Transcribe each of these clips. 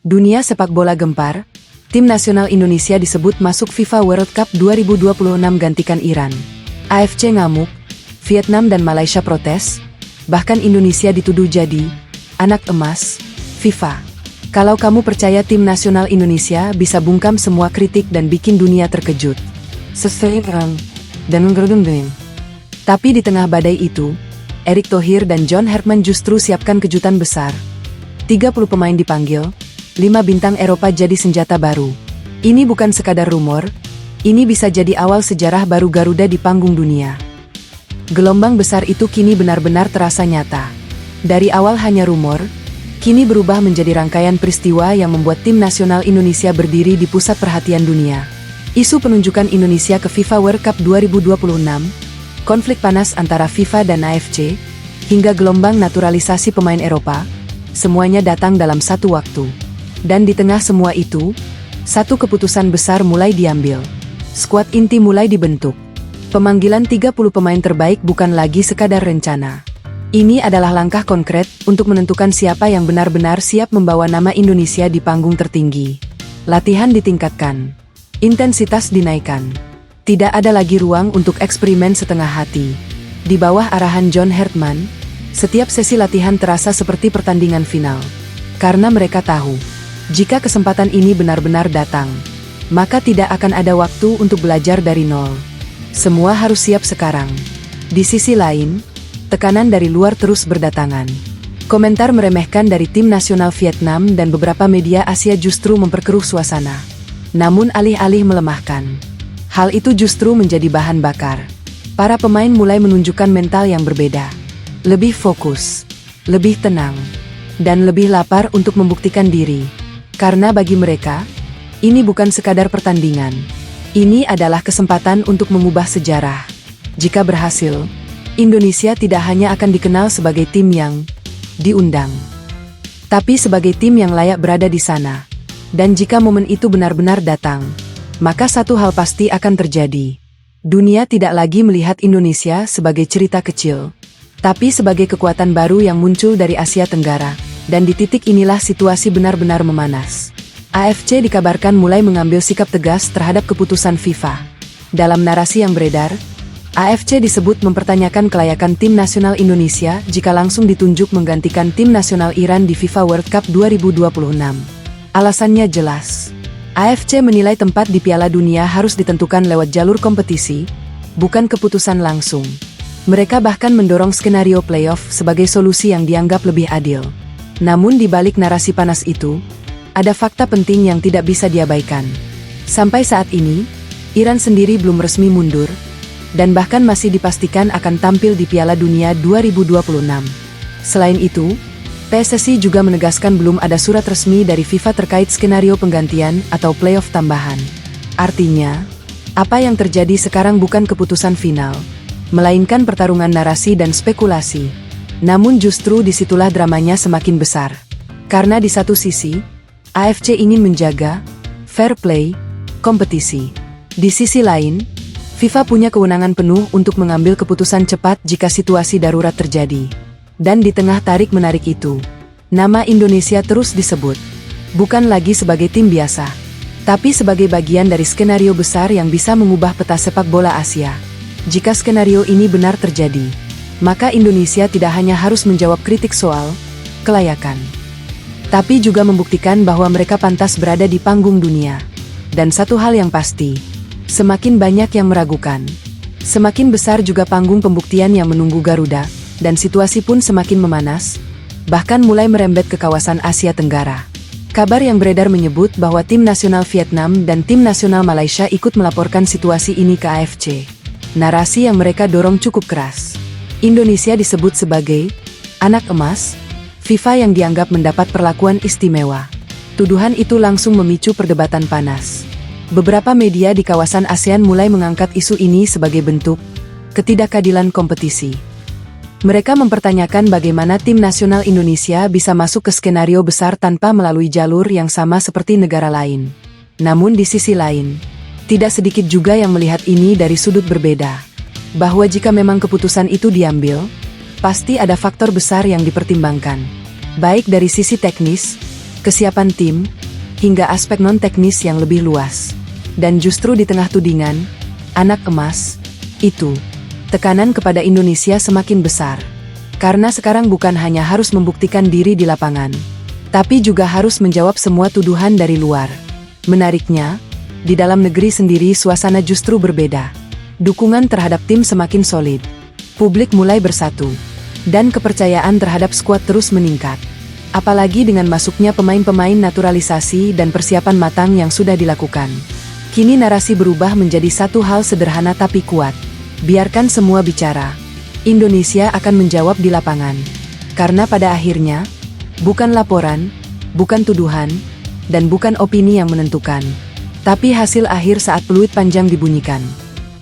Dunia sepak bola gempar, tim nasional Indonesia disebut masuk FIFA World Cup 2026 gantikan Iran. AFC ngamuk, Vietnam dan Malaysia protes, bahkan Indonesia dituduh jadi anak emas FIFA. Kalau kamu percaya tim nasional Indonesia bisa bungkam semua kritik dan bikin dunia terkejut. Seseorang dan menggerudung. Tapi di tengah badai itu, Erick Thohir dan John Herdman justru siapkan kejutan besar. 30 pemain dipanggil, 5 bintang Eropa jadi senjata baru. Ini bukan sekadar rumor, ini bisa jadi awal sejarah baru Garuda di panggung dunia. Gelombang besar itu kini benar-benar terasa nyata. Dari awal hanya rumor, kini berubah menjadi rangkaian peristiwa yang membuat tim nasional Indonesia berdiri di pusat perhatian dunia. Isu penunjukan Indonesia ke FIFA World Cup 2026, konflik panas antara FIFA dan AFC, hingga gelombang naturalisasi pemain Eropa, semuanya datang dalam satu waktu. Dan di tengah semua itu, satu keputusan besar mulai diambil. Skuad inti mulai dibentuk. Pemanggilan 30 pemain terbaik bukan lagi sekadar rencana. Ini adalah langkah konkret untuk menentukan siapa yang benar-benar siap membawa nama Indonesia di panggung tertinggi. Latihan ditingkatkan. Intensitas dinaikkan. Tidak ada lagi ruang untuk eksperimen setengah hati. Di bawah arahan John Herdman, setiap sesi latihan terasa seperti pertandingan final. Karena mereka tahu, jika kesempatan ini benar-benar datang, maka tidak akan ada waktu untuk belajar dari nol. Semua harus siap sekarang. Di sisi lain, tekanan dari luar terus berdatangan. Komentar meremehkan dari tim nasional Vietnam dan beberapa media Asia justru memperkeruh suasana. Namun alih-alih melemahkan, hal itu justru menjadi bahan bakar. Para pemain mulai menunjukkan mental yang berbeda. Lebih fokus, lebih tenang, dan lebih lapar untuk membuktikan diri. Karena bagi mereka, ini bukan sekadar pertandingan. Ini adalah kesempatan untuk mengubah sejarah. Jika berhasil, Indonesia tidak hanya akan dikenal sebagai tim yang diundang, tapi sebagai tim yang layak berada di sana. Dan jika momen itu benar-benar datang, maka satu hal pasti akan terjadi. Dunia tidak lagi melihat Indonesia sebagai cerita kecil, tapi sebagai kekuatan baru yang muncul dari Asia Tenggara. Dan di titik inilah situasi benar-benar memanas. AFC dikabarkan mulai mengambil sikap tegas terhadap keputusan FIFA. Dalam narasi yang beredar, AFC disebut mempertanyakan kelayakan tim nasional Indonesia jika langsung ditunjuk menggantikan tim nasional Iran di FIFA World Cup 2026. Alasannya jelas. AFC menilai tempat di Piala Dunia harus ditentukan lewat jalur kompetisi, bukan keputusan langsung. Mereka bahkan mendorong skenario playoff sebagai solusi yang dianggap lebih adil. Namun di balik narasi panas itu, ada fakta penting yang tidak bisa diabaikan. Sampai saat ini, Iran sendiri belum resmi mundur, dan bahkan masih dipastikan akan tampil di Piala Dunia 2026. Selain itu, PSSI juga menegaskan belum ada surat resmi dari FIFA terkait skenario penggantian atau playoff tambahan. Artinya, apa yang terjadi sekarang bukan keputusan final, melainkan pertarungan narasi dan spekulasi. Namun justru disitulah dramanya semakin besar. Karena di satu sisi, AFC ingin menjaga fair play kompetisi. Di sisi lain, FIFA punya kewenangan penuh untuk mengambil keputusan cepat jika situasi darurat terjadi. Dan di tengah tarik-menarik itu, nama Indonesia terus disebut. Bukan lagi sebagai tim biasa, tapi sebagai bagian dari skenario besar yang bisa mengubah peta sepak bola Asia. Jika skenario ini benar terjadi, maka Indonesia tidak hanya harus menjawab kritik soal kelayakan, tapi juga membuktikan bahwa mereka pantas berada di panggung dunia. Dan satu hal yang pasti, semakin banyak yang meragukan, semakin besar juga panggung pembuktian yang menunggu Garuda, dan situasi pun semakin memanas, bahkan mulai merembet ke kawasan Asia Tenggara. Kabar yang beredar menyebut bahwa tim nasional Vietnam dan tim nasional Malaysia ikut melaporkan situasi ini ke AFC. Narasi yang mereka dorong cukup keras. Indonesia disebut sebagai anak emas FIFA yang dianggap mendapat perlakuan istimewa. Tuduhan itu langsung memicu perdebatan panas. Beberapa media di kawasan ASEAN mulai mengangkat isu ini sebagai bentuk ketidakadilan kompetisi. Mereka mempertanyakan bagaimana tim nasional Indonesia bisa masuk ke skenario besar tanpa melalui jalur yang sama seperti negara lain. Namun di sisi lain, tidak sedikit juga yang melihat ini dari sudut berbeda. Bahwa jika memang keputusan itu diambil, pasti ada faktor besar yang dipertimbangkan. Baik dari sisi teknis, kesiapan tim, hingga aspek non-teknis yang lebih luas. Dan justru di tengah tudingan, anak emas, itu, tekanan kepada Indonesia semakin besar. Karena sekarang bukan hanya harus membuktikan diri di lapangan, tapi juga harus menjawab semua tuduhan dari luar. Menariknya, di dalam negeri sendiri suasana justru berbeda. Dukungan terhadap tim semakin solid. Publik mulai bersatu. Dan kepercayaan terhadap skuad terus meningkat. Apalagi dengan masuknya pemain-pemain naturalisasi dan persiapan matang yang sudah dilakukan. Kini narasi berubah menjadi satu hal sederhana tapi kuat. Biarkan semua bicara. Indonesia akan menjawab di lapangan. Karena pada akhirnya, bukan laporan, bukan tuduhan, dan bukan opini yang menentukan. Tapi hasil akhir saat peluit panjang dibunyikan.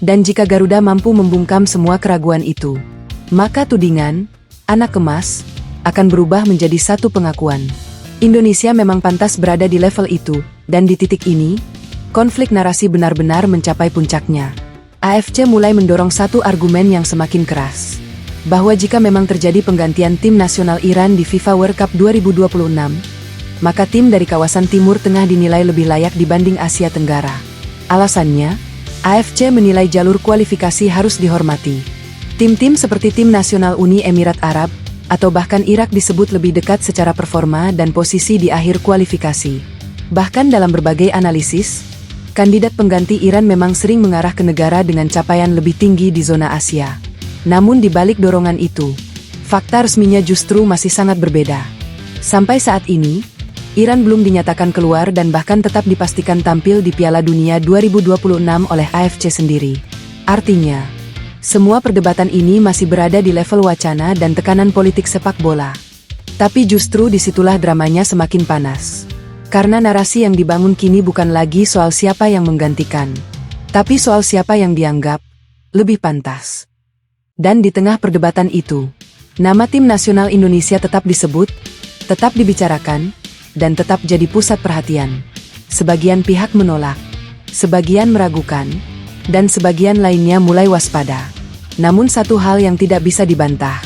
Dan jika Garuda mampu membungkam semua keraguan itu, maka tudingan, anak emas, akan berubah menjadi satu pengakuan. Indonesia memang pantas berada di level itu, dan di titik ini, konflik narasi benar-benar mencapai puncaknya. AFC mulai mendorong satu argumen yang semakin keras, bahwa jika memang terjadi penggantian tim nasional Iran di FIFA World Cup 2026, maka tim dari kawasan Timur Tengah dinilai lebih layak dibanding Asia Tenggara. Alasannya, AFC menilai jalur kualifikasi harus dihormati. Tim-tim seperti tim nasional Uni Emirat Arab, atau bahkan Irak disebut lebih dekat secara performa dan posisi di akhir kualifikasi. Bahkan dalam berbagai analisis, kandidat pengganti Iran memang sering mengarah ke negara dengan capaian lebih tinggi di zona Asia. Namun di balik dorongan itu, fakta resminya justru masih sangat berbeda. Sampai saat ini, Iran belum dinyatakan keluar dan bahkan tetap dipastikan tampil di Piala Dunia 2026 oleh AFC sendiri. Artinya, semua perdebatan ini masih berada di level wacana dan tekanan politik sepak bola. Tapi justru disitulah dramanya semakin panas. Karena narasi yang dibangun kini bukan lagi soal siapa yang menggantikan, tapi soal siapa yang dianggap lebih pantas. Dan di tengah perdebatan itu, nama tim nasional Indonesia tetap disebut, tetap dibicarakan, dan tetap jadi pusat perhatian. Sebagian pihak menolak, sebagian meragukan, dan sebagian lainnya mulai waspada. Namun satu hal yang tidak bisa dibantah,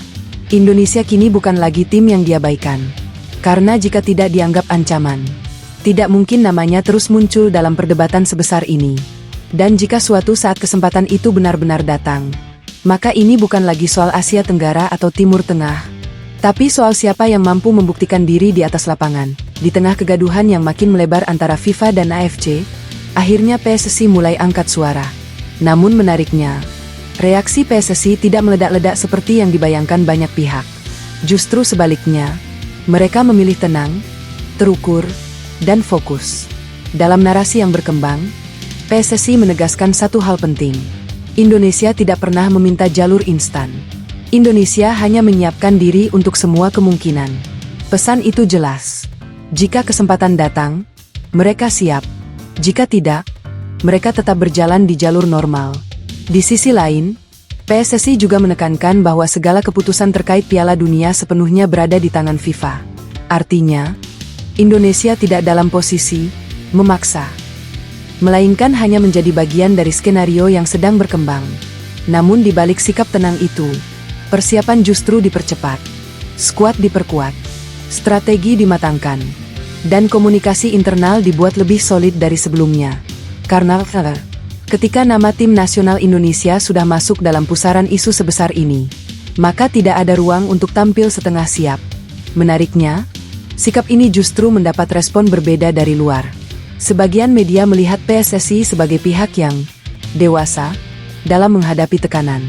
Indonesia kini bukan lagi tim yang diabaikan. Karena jika tidak dianggap ancaman, tidak mungkin namanya terus muncul dalam perdebatan sebesar ini. Dan jika suatu saat kesempatan itu benar-benar datang, maka ini bukan lagi soal Asia Tenggara atau Timur Tengah, tapi soal siapa yang mampu membuktikan diri di atas lapangan. Di tengah kegaduhan yang makin melebar antara FIFA dan AFC, akhirnya PSSI mulai angkat suara. Namun menariknya, reaksi PSSI tidak meledak-ledak seperti yang dibayangkan banyak pihak. Justru sebaliknya, mereka memilih tenang, terukur, dan fokus. Dalam narasi yang berkembang, PSSI menegaskan satu hal penting. Indonesia tidak pernah meminta jalur instan. Indonesia hanya menyiapkan diri untuk semua kemungkinan. Pesan itu jelas. Jika kesempatan datang, mereka siap. Jika tidak, mereka tetap berjalan di jalur normal. Di sisi lain, PSSI juga menekankan bahwa segala keputusan terkait Piala Dunia sepenuhnya berada di tangan FIFA. Artinya, Indonesia tidak dalam posisi memaksa, melainkan hanya menjadi bagian dari skenario yang sedang berkembang. Namun di balik sikap tenang itu, persiapan justru dipercepat, skuad diperkuat, strategi dimatangkan, dan komunikasi internal dibuat lebih solid dari sebelumnya. Karena ketika nama tim nasional Indonesia sudah masuk dalam pusaran isu sebesar ini, maka tidak ada ruang untuk tampil setengah siap. Menariknya, sikap ini justru mendapat respon berbeda dari luar. Sebagian media melihat PSSI sebagai pihak yang dewasa dalam menghadapi tekanan.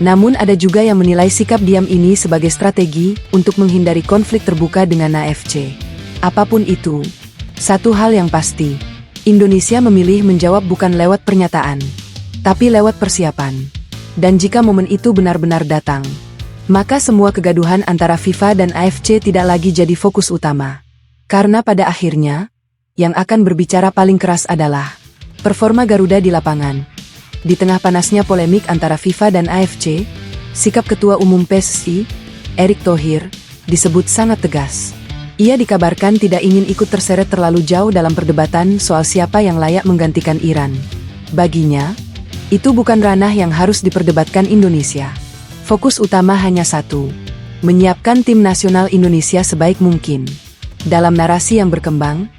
Namun ada juga yang menilai sikap diam ini sebagai strategi untuk menghindari konflik terbuka dengan AFC. Apapun itu, satu hal yang pasti, Indonesia memilih menjawab bukan lewat pernyataan, tapi lewat persiapan. Dan jika momen itu benar-benar datang, maka semua kegaduhan antara FIFA dan AFC tidak lagi jadi fokus utama. Karena pada akhirnya, yang akan berbicara paling keras adalah performa Garuda di lapangan. Di tengah panasnya polemik antara FIFA dan AFC, sikap Ketua Umum PSSI, Erick Thohir, disebut sangat tegas. Ia dikabarkan tidak ingin ikut terseret terlalu jauh dalam perdebatan soal siapa yang layak menggantikan Iran. Baginya, itu bukan ranah yang harus diperdebatkan Indonesia. Fokus utama hanya satu, menyiapkan tim nasional Indonesia sebaik mungkin. Dalam narasi yang berkembang,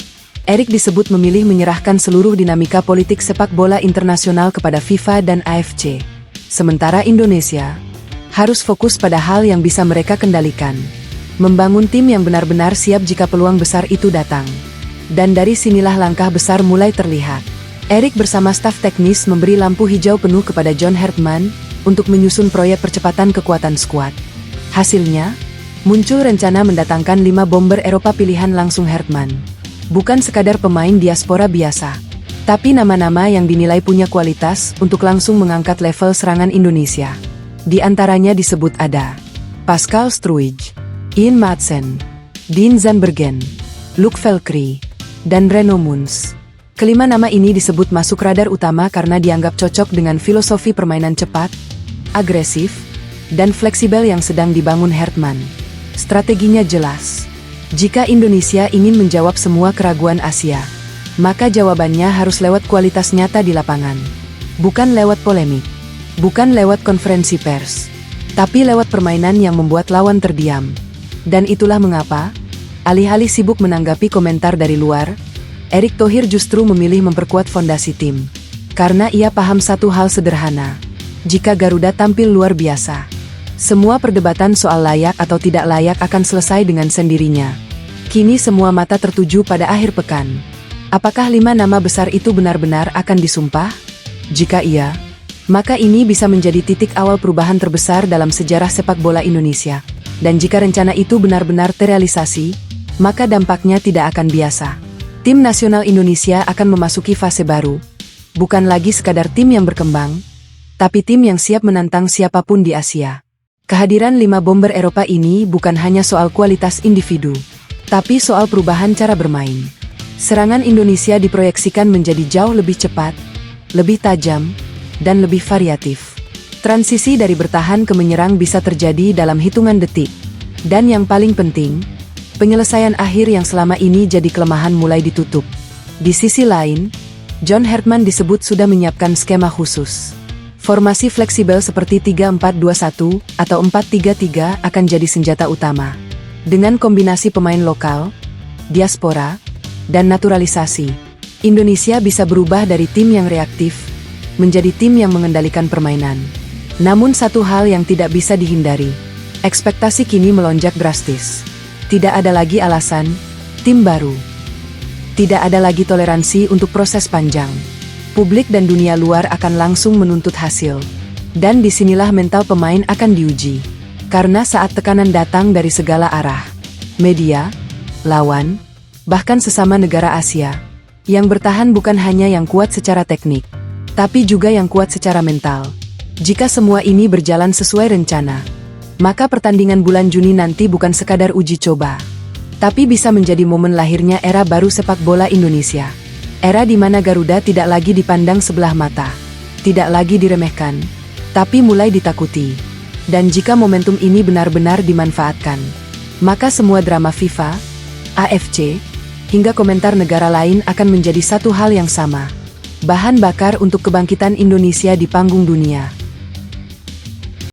Erik disebut memilih menyerahkan seluruh dinamika politik sepak bola internasional kepada FIFA dan AFC. Sementara Indonesia harus fokus pada hal yang bisa mereka kendalikan. Membangun tim yang benar-benar siap jika peluang besar itu datang. Dan dari sinilah langkah besar mulai terlihat. Erik bersama staf teknis memberi lampu hijau penuh kepada John Herdman untuk menyusun proyek percepatan kekuatan skuad. Hasilnya, muncul rencana mendatangkan 5 bomber Eropa pilihan langsung Herdman. Bukan sekadar pemain diaspora biasa, tapi nama-nama yang dinilai punya kualitas untuk langsung mengangkat level serangan Indonesia. Di antaranya disebut ada Pascal Struijk, Ian Maatsen, Dean Zandbergen, Luc Velcri, dan Reno Muns. Kelima nama ini disebut masuk radar utama karena dianggap cocok dengan filosofi permainan cepat, agresif, dan fleksibel yang sedang dibangun Herdman. Strateginya jelas. Jika Indonesia ingin menjawab semua keraguan Asia, maka jawabannya harus lewat kualitas nyata di lapangan. Bukan lewat polemik, bukan lewat konferensi pers, tapi lewat permainan yang membuat lawan terdiam. Dan itulah mengapa, alih-alih sibuk menanggapi komentar dari luar, Erick Thohir justru memilih memperkuat fondasi tim. Karena ia paham satu hal sederhana, jika Garuda tampil luar biasa, semua perdebatan soal layak atau tidak layak akan selesai dengan sendirinya. Kini semua mata tertuju pada akhir pekan. Apakah 5 nama besar itu benar-benar akan disumpah? Jika iya, maka ini bisa menjadi titik awal perubahan terbesar dalam sejarah sepak bola Indonesia. Dan jika rencana itu benar-benar terrealisasi, maka dampaknya tidak akan biasa. Tim nasional Indonesia akan memasuki fase baru. Bukan lagi sekadar tim yang berkembang, tapi tim yang siap menantang siapapun di Asia. Kehadiran 5 bomber Eropa ini bukan hanya soal kualitas individu, tapi soal perubahan cara bermain. Serangan Indonesia diproyeksikan menjadi jauh lebih cepat, lebih tajam, dan lebih variatif. Transisi dari bertahan ke menyerang bisa terjadi dalam hitungan detik. Dan yang paling penting, penyelesaian akhir yang selama ini jadi kelemahan mulai ditutup. Di sisi lain, John Herdman disebut sudah menyiapkan skema khusus. Formasi fleksibel seperti 3-4-2-1 atau 4-3-3 akan jadi senjata utama. Dengan kombinasi pemain lokal, diaspora, dan naturalisasi, Indonesia bisa berubah dari tim yang reaktif menjadi tim yang mengendalikan permainan. Namun satu hal yang tidak bisa dihindari, ekspektasi kini melonjak drastis. Tidak ada lagi alasan, tim baru. Tidak ada lagi toleransi untuk proses panjang. Publik dan dunia luar akan langsung menuntut hasil. Dan disinilah mental pemain akan diuji. Karena saat tekanan datang dari segala arah, media, lawan, bahkan sesama negara Asia, yang bertahan bukan hanya yang kuat secara teknik, tapi juga yang kuat secara mental. Jika semua ini berjalan sesuai rencana, maka pertandingan bulan Juni nanti bukan sekadar uji coba, tapi bisa menjadi momen lahirnya era baru sepak bola Indonesia. Era di mana Garuda tidak lagi dipandang sebelah mata, tidak lagi diremehkan, tapi mulai ditakuti. Dan jika momentum ini benar-benar dimanfaatkan, maka semua drama FIFA, AFC, hingga komentar negara lain akan menjadi satu hal yang sama. Bahan bakar untuk kebangkitan Indonesia di panggung dunia.